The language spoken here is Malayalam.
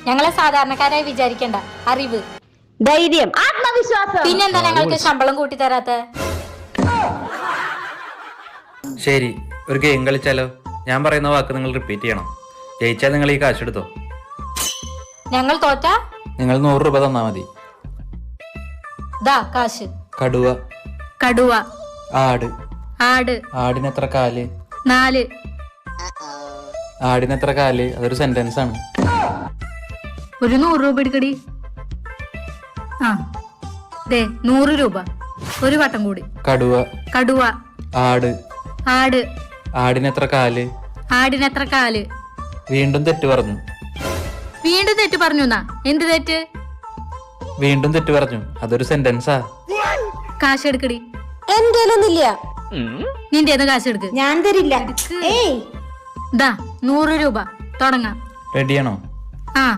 ഞങ്ങളെ സാധാരണക്കാരായി വിചാരിക്കണ്ട, അറിവ്, ധൈര്യം, ആത്മവിശ്വാസം. പിന്നെന്താ ഞങ്ങൾക്ക് ശമ്പളം കൂട്ടി തരാത്ത? ശരി, ഒരു ഗെയിം കളിച്ചാലോ? ഞാൻ പറയുന്ന വാക്ക് നിങ്ങൾ റിപ്പീറ്റ് ചെയ്യണം. ജയിച്ചാൽ നിങ്ങൾ ഈ കാശ് എടുത്തോ. ഞങ്ങൾ തോറ്റാ നിങ്ങൾ 100 രൂപ തന്നാ മതി. ദാ കാശ്. കടുവ. കടുവ. ആട്. ആട്. ആടിനെത്ര കാല്? 4. ആടിനെത്ര കാല്? അതൊരു സെന്റൻസ് ആണ്. ഒരു 100 രൂപ എടുക്കടി. ആ ദേ 100 രൂപ. ഒരു വട്ടം കൂടി. കടുവ. കടുവ. ആട്. ആട്. ആടിനെത്ര കാല്? ആടിനെത്ര കാല്? വീണ്ടും തെറ്റ് പറഞ്ഞു. വീണ്ടും തെറ്റ് പറഞ്ഞു. എന്ത് തെറ്റ്? വീണ്ടും തെറ്റ് പറഞ്ഞു. അതൊരു സെന്റൻസാ. കാശ് എടുക്കടി. എന്റെ ഒന്നുമില്ല. നിന്റെ കാശ് എടുക്ക്. ഞാൻ തരില്ല. ദാ 100 രൂപ. തുടങ്ങാം. റെഡിയാണോ?